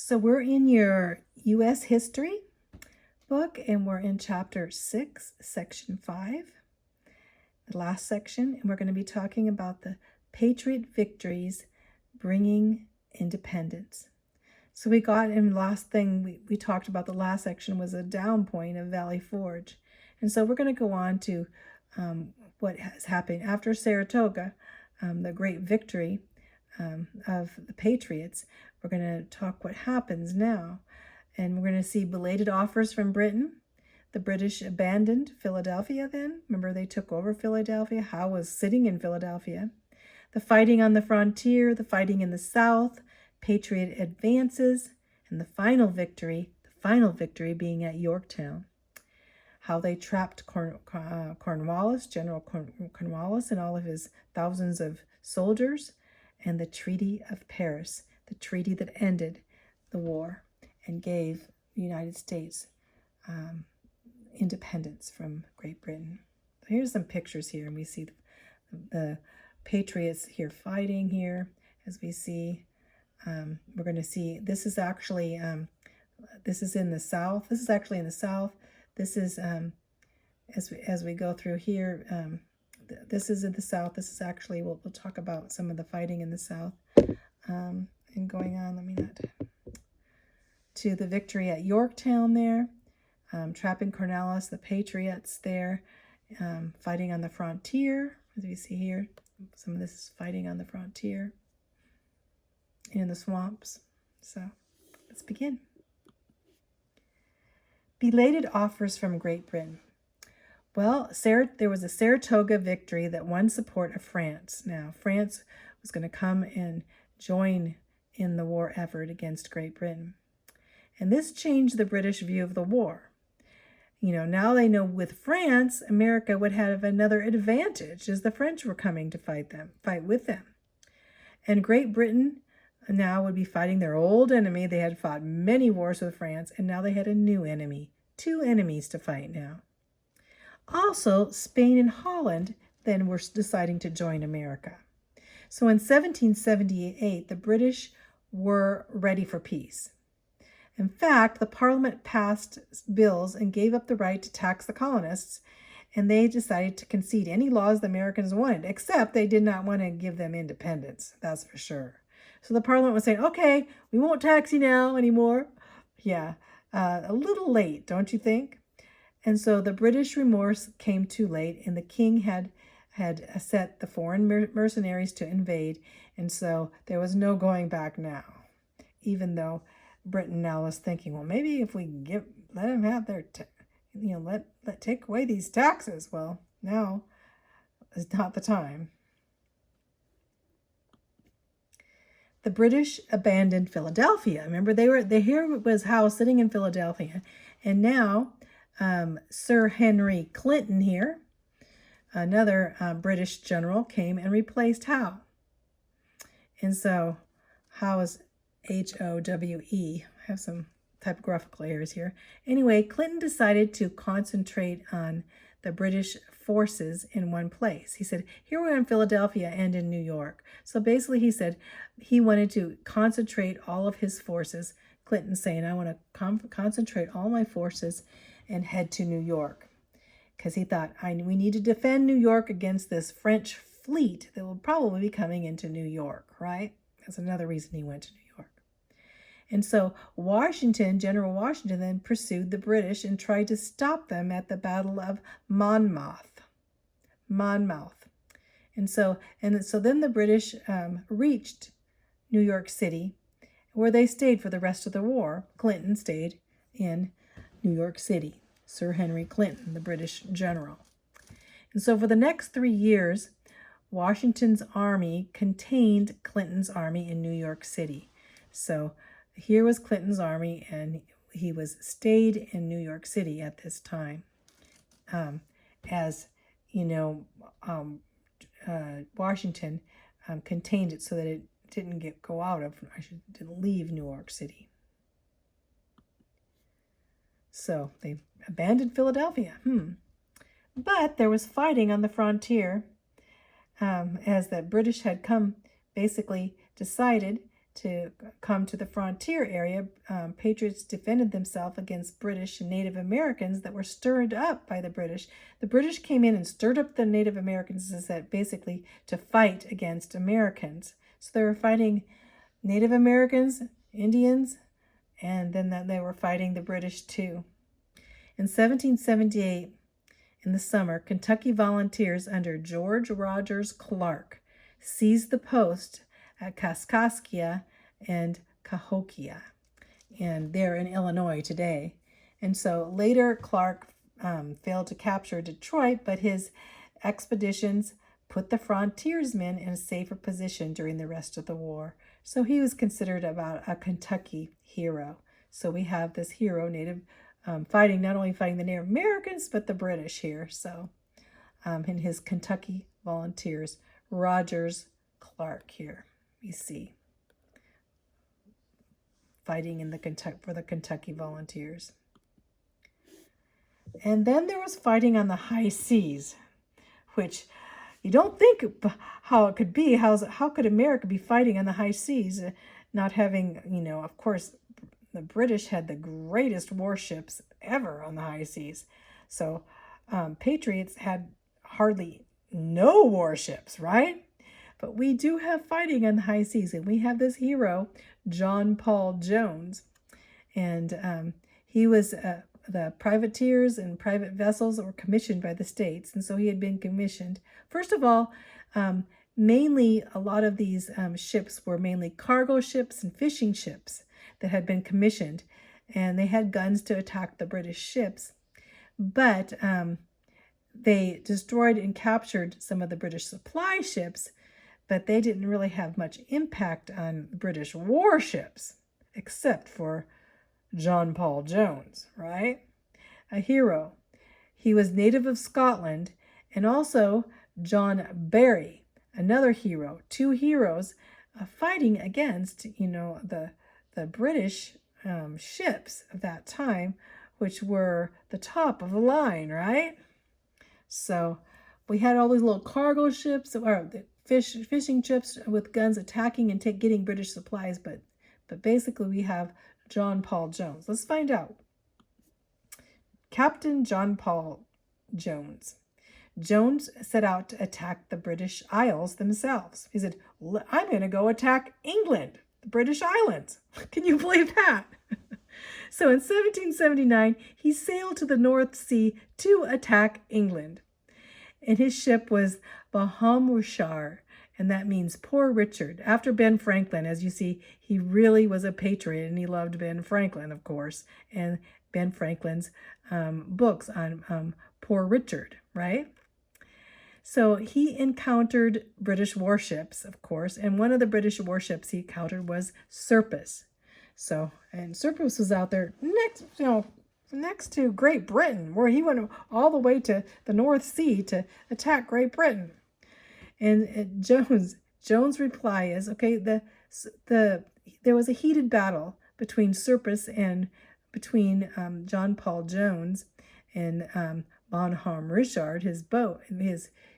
So we're in your U.S. history book, and we're in chapter 6, section 5, the last section, and we're going to be talking about the Patriot victories bringing independence. So we got in the last thing we talked about, the last section was a down point of Valley Forge. And so we're going to go on to what has happened after Saratoga, the great victory of the Patriots. We're going to talk what happens now. And we're going to see belated offers from Britain. The British abandoned Philadelphia then. Remember, they took over Philadelphia. Howe was sitting in Philadelphia. The fighting on the frontier, the fighting in the South, Patriot advances, and the final victory being at Yorktown. How they trapped Cornwallis, General Cornwallis, and all of his thousands of soldiers, and the Treaty of Paris, the treaty that ended the war and gave the United States independence from Great Britain. So here's some pictures here, and we see the Patriots here fighting here. As we see, we're going to see, this is actually, this is in the South. This is actually in the South. This is, as we go through here, this is in the South. This is actually, we'll talk about some of the fighting in the South. And going on, let me not, to the victory at Yorktown there, trapping Cornwallis, the Patriots there, fighting on the frontier, as we see here. Some of this is fighting on the frontier in the swamps. So let's begin. Belated offers from Great Britain. Well, there was a Saratoga victory that won support of France. Now, France was going to come and join in the war effort against Great Britain. And this changed the British view of the war. You know, now they know with France, America would have another advantage as the French were coming to fight with them. And Great Britain now would be fighting their old enemy. They had fought many wars with France, and now they had a new enemy. Two enemies to fight now. Also, Spain and Holland then were deciding to join America. So in 1778, the British were ready for peace. In fact, the Parliament passed bills and gave up the right to tax the colonists, and they decided to concede any laws the Americans wanted, except they did not want to give them independence, that's for sure. So the Parliament was saying, okay, we won't tax you now anymore. Yeah, a little late, don't you think? And so the British remorse came too late, and the king had set the foreign mercenaries to invade, and so there was no going back now. Even though Britain now was thinking, well, maybe if we let them have their, let take away these taxes. Well, now is not the time. The British abandoned Philadelphia. Remember, here was Howe sitting in Philadelphia, and now Sir Henry Clinton here, another British general, came and replaced Howe. And so Howe is H-O-W-E. I have some typographical errors here. Anyway, Clinton decided to concentrate on the British forces in one place. He said, here we're in Philadelphia and in New York. So basically he said he wanted to concentrate all of his forces. Clinton saying, I want to concentrate all my forces and head to New York. Because he thought, we need to defend New York against this French fleet that will probably be coming into New York, right? That's another reason he went to New York. And so General Washington then pursued the British and tried to stop them at the Battle of Monmouth. And so then the British reached New York City, where they stayed for the rest of the war. Clinton stayed in New York City. Sir Henry Clinton, the British general. And so for the next 3 years, Washington's army contained Clinton's army in New York City. So here was Clinton's army, and he stayed in New York City at this time. Washington contained it so that it didn't didn't leave New York City. So they abandoned Philadelphia. But there was fighting on the frontier as the British had basically decided to come to the frontier area, Patriots defended themselves against British and Native Americans that were stirred up by the British. The British came in and stirred up the Native Americans, is that basically to fight against Americans. So they were fighting Native Americans, Indians, and then that they were fighting the British too. In 1778, in the summer, Kentucky volunteers under George Rogers Clark seized the post at Kaskaskia and Cahokia, and they're in Illinois today. And so later Clark failed to capture Detroit, but his expeditions put the frontiersmen in a safer position during the rest of the war. So he was considered about a Kentucky hero. So we have this hero, fighting, not only fighting the Native Americans, but the British here. So in his Kentucky volunteers, Rogers Clark here, we see fighting in for the Kentucky volunteers. And then there was fighting on the high seas, which you don't think how it could be. How could America be fighting on the high seas, not having, of course, the British had the greatest warships ever on the high seas. So Patriots had hardly no warships, right? But we do have fighting on the high seas, and we have this hero, John Paul Jones. And he was the privateers and private vessels that were commissioned by the states. And so he had been commissioned. First of all, mainly a lot of these ships were mainly cargo ships and fishing ships that had been commissioned. And they had guns to attack the British ships. But they destroyed and captured some of the British supply ships, but they didn't really have much impact on British warships, except for John Paul Jones, right? A hero. He was native of Scotland, and also John Barry, another hero. Two heroes fighting against, the British ships of that time, which were the top of the line, right? So we had all these little cargo ships, or fishing ships with guns attacking and getting British supplies, but basically we have John Paul Jones. Let's find out. Captain John Paul Jones. Jones set out to attack the British Isles themselves. He said, I'm going to go attack England, the British Islands. Can you believe that? So in 1779, he sailed to the North Sea to attack England. And his ship was Bahamrushar, and that means Poor Richard. After Ben Franklin, as you see, he really was a patriot, and he loved Ben Franklin, of course, and Ben Franklin's books on Poor Richard, right? So he encountered British warships, of course, and one of the British warships he encountered was Serapis. And Serapis was out there next to Great Britain, where he went all the way to the North Sea to attack Great Britain. And Jones' reply is, okay, there was a heated battle between Serapis and between John Paul Jones and Bonhomme Richard, his boat, and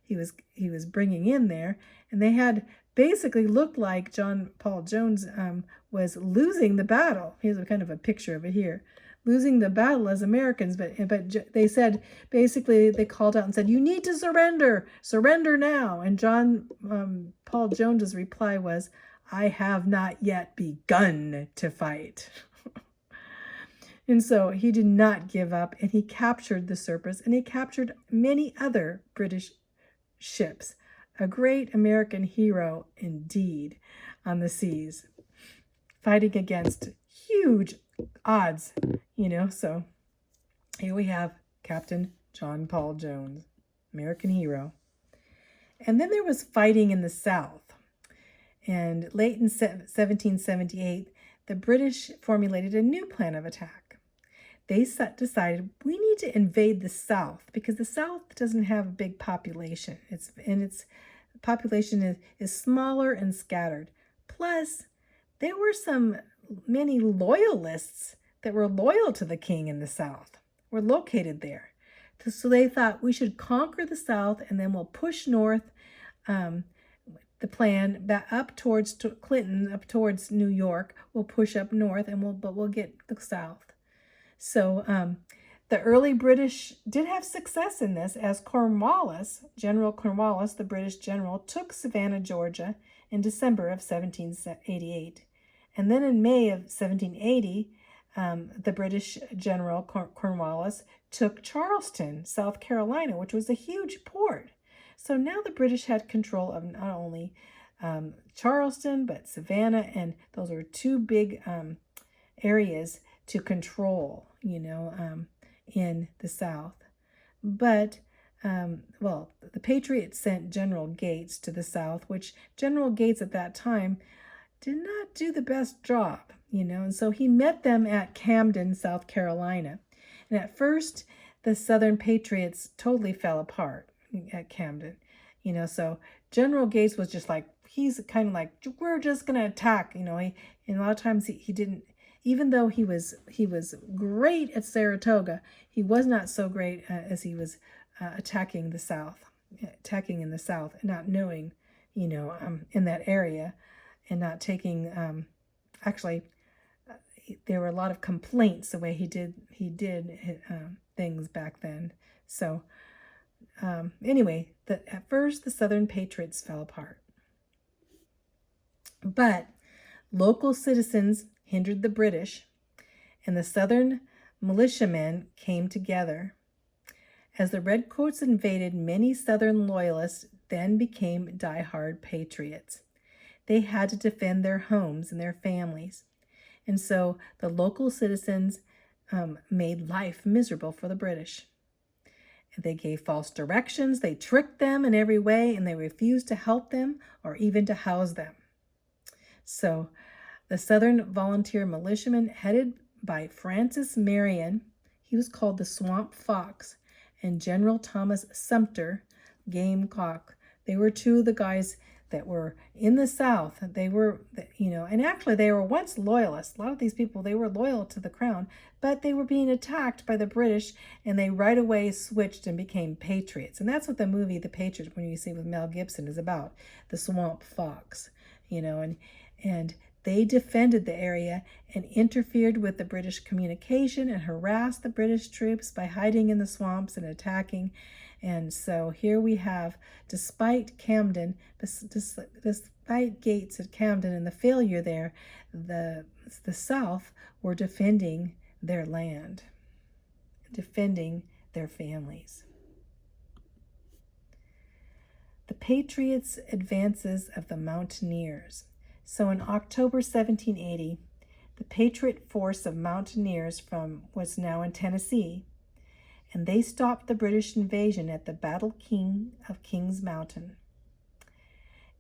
he was bringing in there, and they had basically looked like John Paul Jones was losing the battle. Here's a kind of a picture of it here. Losing the battle as Americans, but they said, basically they called out and said, you need to surrender now. And John Paul Jones's reply was, I have not yet begun to fight. And so he did not give up, and he captured the Serapis, and he captured many other British ships. A great American hero indeed on the seas, fighting against huge odds, so here we have Captain John Paul Jones, American hero. And then there was fighting in the South. And late in 1778, the British formulated a new plan of attack. They decided we need to invade the South because the South doesn't have a big population. Its population is smaller and scattered. Plus, there were many loyalists that were loyal to the king in the South, were located there. So they thought we should conquer the South, and then we'll push north, the plan that up towards Clinton, up towards New York, we'll push up north, and we'll get the South. So the early British did have success in this, as Cornwallis, General Cornwallis, the British general, took Savannah, Georgia in December of 1788. And then in May of 1780, the British general Cornwallis took Charleston, South Carolina, which was a huge port. So now the British had control of not only Charleston, but Savannah, and those were two big areas to control, in the South. But, the Patriots sent General Gates to the South, which General Gates at that time did not do the best job, and so he met them at Camden, South Carolina. And at first, the Southern Patriots totally fell apart at Camden, so General Gates was just like, he's kind of like, we're just going to attack, and a lot of times he didn't, even though he was great at Saratoga, he was not so great as he was attacking in the South, and not knowing, in that area, and not taking, there were a lot of complaints the way he did things back then. So anyway, at first the Southern Patriots fell apart. But local citizens hindered the British, and the Southern militiamen came together. As the Redcoats invaded, many Southern loyalists then became die-hard patriots. They had to defend their homes and their families. And so the local citizens made life miserable for the British. They gave false directions, they tricked them in every way, and they refused to help them or even to house them. So the Southern volunteer militiamen, headed by Francis Marion, he was called the Swamp Fox, and General Thomas Sumter, Gamecock. They were two of the guys that were in the South. They were, and actually they were once loyalists. A lot of these people, they were loyal to the crown, but they were being attacked by the British, and they right away switched and became patriots. And that's what the movie The Patriot, when you see with Mel Gibson, is about, the Swamp Fox, and they defended the area and interfered with the British communication and harassed the British troops by hiding in the swamps and attacking. And so here we have, despite Camden, despite Gates at Camden and the failure there, the South were defending their land, defending their families. The Patriots' advances of the mountaineers. So in October 1780, the Patriot force of mountaineers from what's now in Tennessee, and they stopped the British invasion at the Battle of Kings Mountain.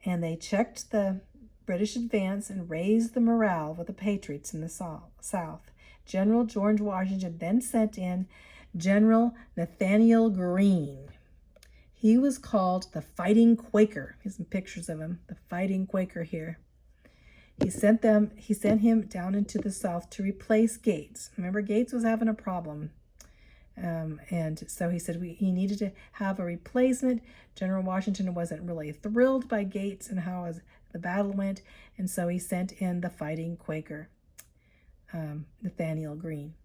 And they checked the British advance and raised the morale of the Patriots in the South. General George Washington then sent in General Nathaniel Greene. He was called the Fighting Quaker. Here's some pictures of him, the Fighting Quaker here. He sent him down into the South to replace Gates. Remember, Gates was having a problem. And so he said he needed to have a replacement. General Washington wasn't really thrilled by Gates and how the battle went. And so he sent in the Fighting Quaker, Nathaniel Greene.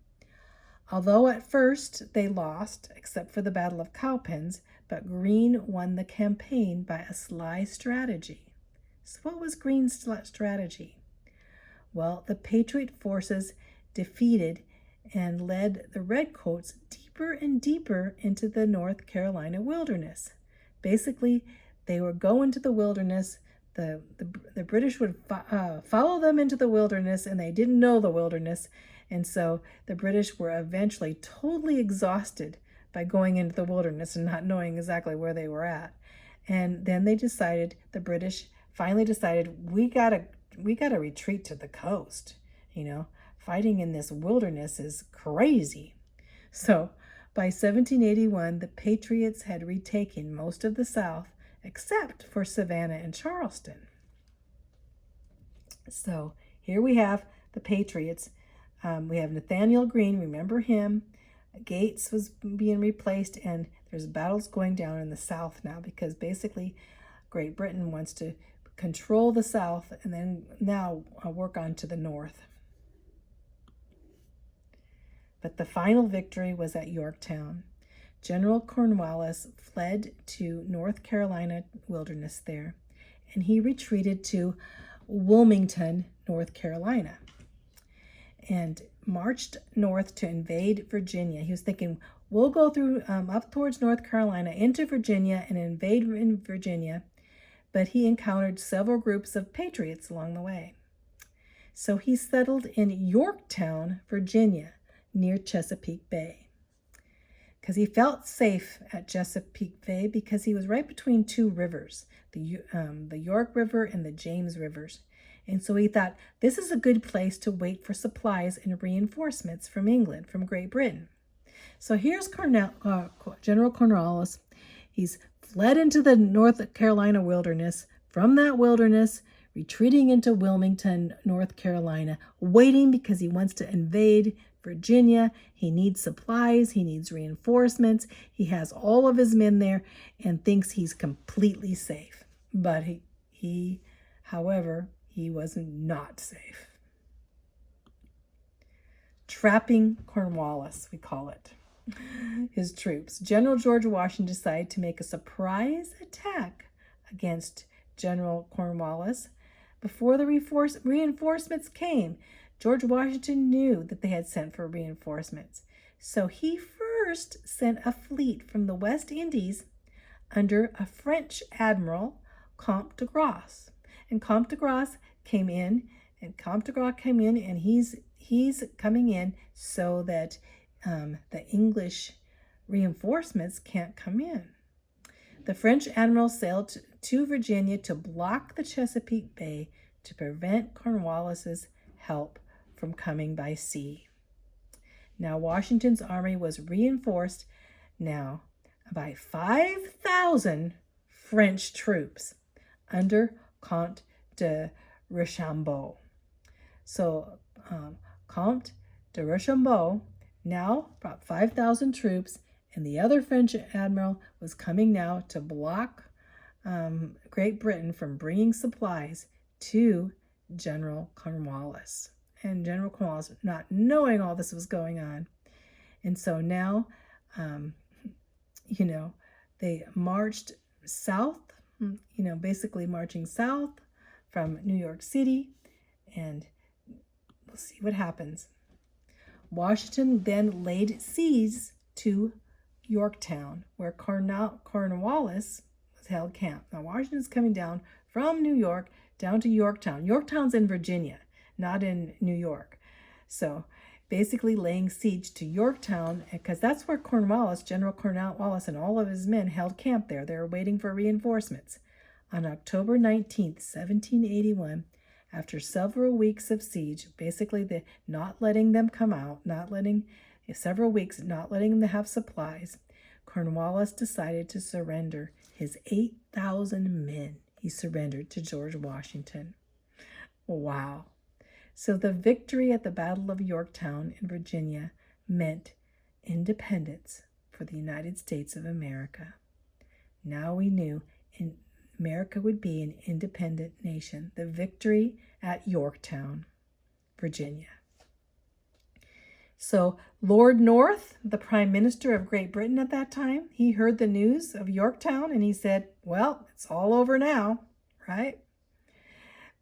Although at first they lost, except for the Battle of Cowpens, but Greene won the campaign by a sly strategy. So what was Greene's strategy? Well, the Patriot forces defeated and led the Redcoats deeper and deeper into the North Carolina wilderness. Basically, they would go into the wilderness. The British would follow them into the wilderness, and they didn't know the wilderness. And so the British were eventually totally exhausted by going into the wilderness and not knowing exactly where they were at. And then the British finally decided, we gotta retreat to the coast. Fighting in this wilderness is crazy. So by 1781, the Patriots had retaken most of the South except for Savannah and Charleston. So here we have the Patriots. We have Nathaniel Greene, remember him. Gates was being replaced, and there's battles going down in the South now because basically Great Britain wants to control the South, and then now work on to the North. But the final victory was at Yorktown. General Cornwallis fled to North Carolina wilderness there, and he retreated to Wilmington, North Carolina, and marched north to invade Virginia. He was thinking, we'll go through up towards North Carolina into Virginia and invade in Virginia, but he encountered several groups of patriots along the way. So he settled in Yorktown, Virginia, near Chesapeake Bay, because he felt safe at Chesapeake Bay because he was right between two rivers, the York River and the James Rivers. And so he thought, this is a good place to wait for supplies and reinforcements from England, from Great Britain. So here's General Cornwallis. He's fled into the North Carolina wilderness. From that wilderness, retreating into Wilmington, North Carolina, waiting because he wants to invade Virginia. He needs supplies. He needs reinforcements. He has all of his men there and thinks he's completely safe. But however, he was not safe. Trapping Cornwallis, we call it. His troops. General George Washington decided to make a surprise attack against General Cornwallis. Before the reinforcements came, George Washington knew that they had sent for reinforcements. So he first sent a fleet from the West Indies under a French admiral, Comte de Grasse. And Comte de Grasse came in, and he's coming in so that the English reinforcements can't come in. The French admiral sailed to Virginia to block the Chesapeake Bay to prevent Cornwallis's help from coming by sea. Now Washington's army was reinforced now by 5,000 French troops under Comte de Rochambeau. So Comte de Rochambeau now brought 5,000 troops, and the other French admiral was coming now to block Great Britain from bringing supplies to General Cornwallis. And General Cornwallis, not knowing all this was going on. And so now, they marched south, basically marching south from New York City, and we'll see what happens. Washington then laid siege to Yorktown, where Cornwallis was held camp. Now Washington's coming down from New York down to Yorktown. Yorktown's in Virginia, not in New York. So basically laying siege to Yorktown, because that's where General Cornwallis and all of his men held camp there. They were waiting for reinforcements. On October 19th, 1781, after several weeks of siege, basically not letting them come out, several weeks not letting them have supplies, Cornwallis decided to surrender his 8,000 men. He surrendered to George Washington. Wow. So the victory at the Battle of Yorktown in Virginia meant independence for the United States of America. Now we knew America would be an independent nation. The victory at Yorktown, Virginia. So Lord North, the Prime Minister of Great Britain at that time, he heard the news of Yorktown and he said, well, it's all over now, right?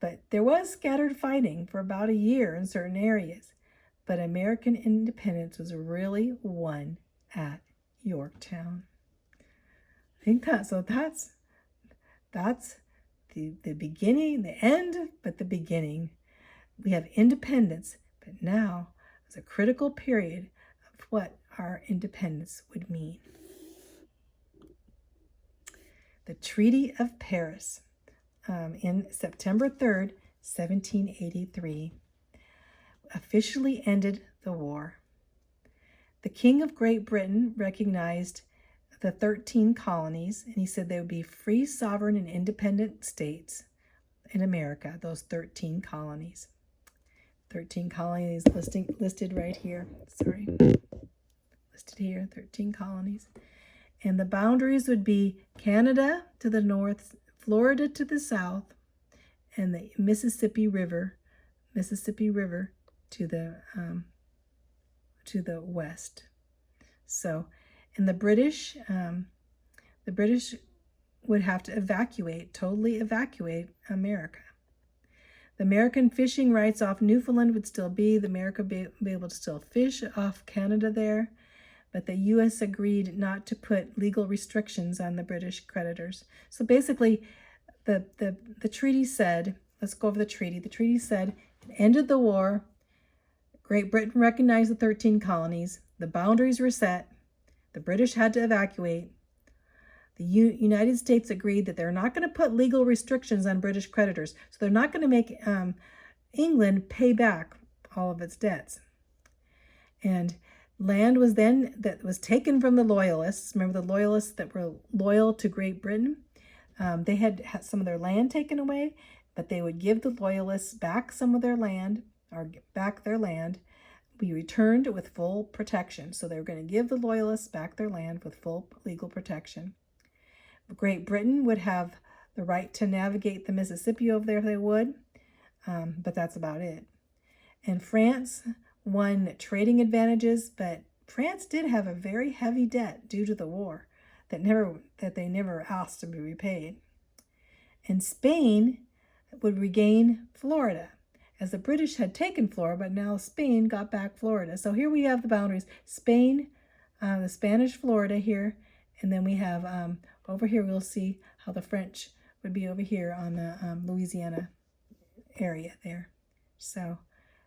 But there was scattered fighting for about a year in certain areas. But American independence was really won at Yorktown. I think that's the beginning, the end, but the beginning. We have independence, but now is a critical period of what our independence would mean. The Treaty of Paris in September 3rd, 1783, officially ended the war. The King of Great Britain recognized the 13 colonies, and he said they would be free, sovereign, and independent states in America, those 13 colonies. 13 colonies listed right here. Listed here, 13 colonies. And the boundaries would be Canada to the north, Florida to the south, and the Mississippi River to the west. So, and the British would have to totally evacuate America. The American fishing rights off Newfoundland would still be. The America be able to still fish off Canada there, but the U.S. agreed not to put legal restrictions on the British creditors. So basically, the treaty said, let's go over the treaty. The treaty said it ended the war. Great Britain recognized the 13 colonies. The boundaries were set. The British had to evacuate. The United States agreed that they're not going to put legal restrictions on British creditors. So they're not going to make England pay back all of its debts. And land was taken from the Loyalists. Remember the Loyalists that were loyal to Great Britain? They had some of their land taken away, but they would give the Loyalists back some of their land, or back their land, be returned with full protection. So they were going to give the Loyalists back their land with full legal protection. Great Britain would have the right to navigate the Mississippi over there if they would, but that's about it. And France won trading advantages, but France did have a very heavy debt due to the war that they never asked to be repaid. And Spain would regain Florida, as the British had taken Florida, but now Spain got back Florida. So here we have the boundaries. Spain, the Spanish Florida here, and then we have over here we'll see how the French would be over here on the Louisiana area there. So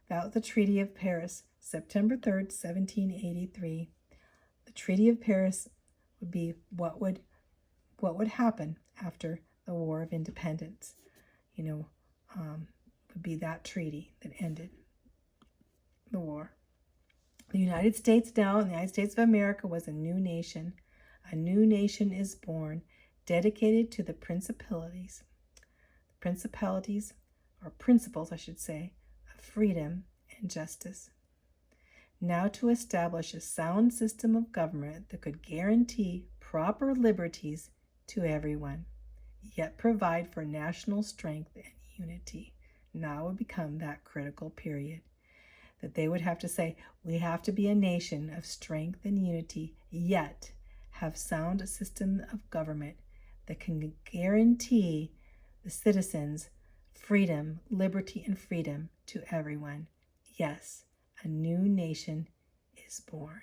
that was the Treaty of Paris, September 3rd, 1783. The Treaty of Paris would be what would happen after the War of Independence. Would be that treaty that ended the war. The United States now, the United States of America, was a new nation. A new nation is born, dedicated to the principles, I should say, of freedom and justice. Now to establish a sound system of government that could guarantee proper liberties to everyone, yet provide for national strength and unity. Now would become that critical period that they would have to say, we have to be a nation of strength and unity, yet have sound system of government that can guarantee the citizens freedom, liberty, and freedom to everyone. Yes, a new nation is born.